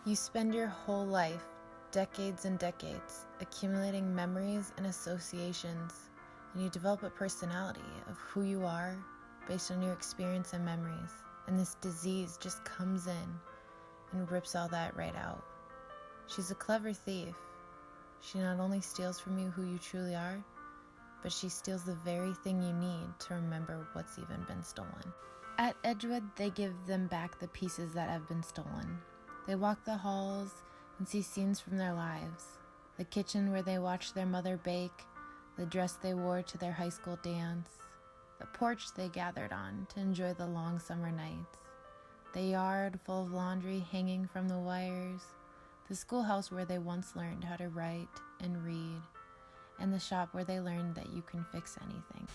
You spend your whole life, decades and decades, accumulating memories and associations, and you develop a personality of who you are based on your experience and memories. And this disease just comes in and rips all that right out. She's a clever thief. She not only steals from you who you truly are, but she steals the very thing you need to remember what's even been stolen. At Edgewood, they give them back the pieces that have been stolen. They walk the halls and see scenes from their lives. The kitchen where they watched their mother bake, the dress they wore to their high school dance, the porch they gathered on to enjoy the long summer nights, the yard full of laundry hanging from the wires, the schoolhouse where they once learned how to write and read, and the shop where they learned that you can fix anything.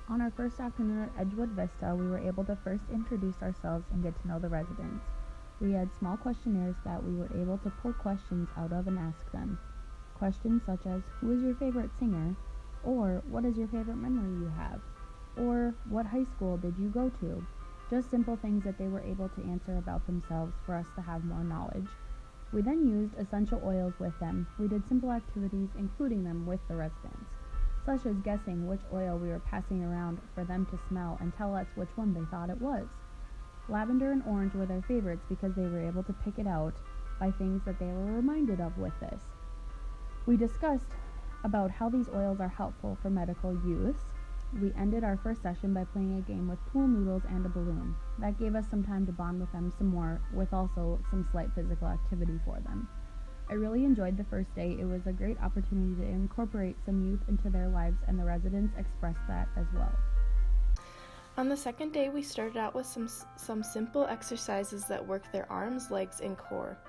On our first afternoon at Edgewood Vista, we were able to first introduce ourselves and get to know the residents. We had small questionnaires that we were able to pull questions out of and ask them. Questions such as, who is your favorite singer? Or, what is your favorite memory you have? Or, what high school did you go to? Just simple things that they were able to answer about themselves for us to have more knowledge. We then used essential oils with them. We did simple activities including them with the residents, such as guessing which oil we were passing around for them to smell and tell us which one they thought it was. Lavender and orange were their favorites because they were able to pick it out by things that they were reminded of with this. We discussed about how these oils are helpful for medical use. We ended our first session by playing a game with pool noodles and a balloon. That gave us some time to bond with them some more, with also some slight physical activity for them. I really enjoyed the first day. It was a great opportunity to incorporate some youth into their lives, and the residents expressed that as well. On the second day, we started out with some simple exercises that work their arms, legs, and core.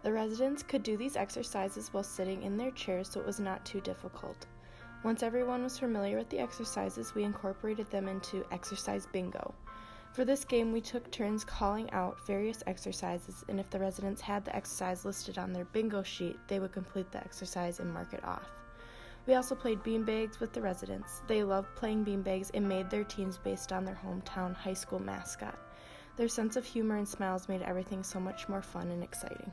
The residents could do these exercises while sitting in their chairs, so it was not too difficult. Once everyone was familiar with the exercises, we incorporated them into exercise bingo. For this game, we took turns calling out various exercises, and if the residents had the exercise listed on their bingo sheet, they would complete the exercise and mark it off. We also played beanbags with the residents. They loved playing beanbags and made their teams based on their hometown high school mascot. Their sense of humor and smiles made everything so much more fun and exciting.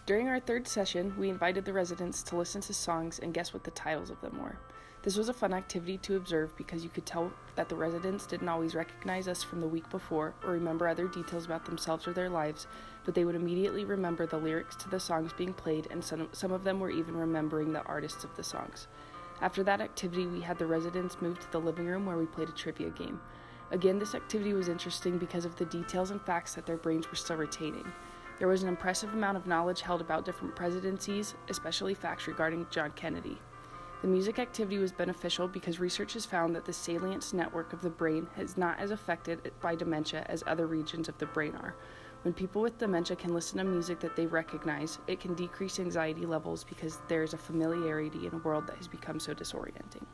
During our third session, we invited the residents to listen to songs and guess what the titles of them were. This was a fun activity to observe because you could tell that the residents didn't always recognize us from the week before or remember other details about themselves or their lives, but they would immediately remember the lyrics to the songs being played, and some of them were even remembering the artists of the songs. After that activity, we had the residents move to the living room where we played a trivia game. Again, this activity was interesting because of the details and facts that their brains were still retaining. There was an impressive amount of knowledge held about different presidencies, especially facts regarding John Kennedy. The music activity was beneficial because research has found that the salience network of the brain is not as affected by dementia as other regions of the brain are. When people with dementia can listen to music that they recognize, it can decrease anxiety levels because there is a familiarity in a world that has become so disorienting.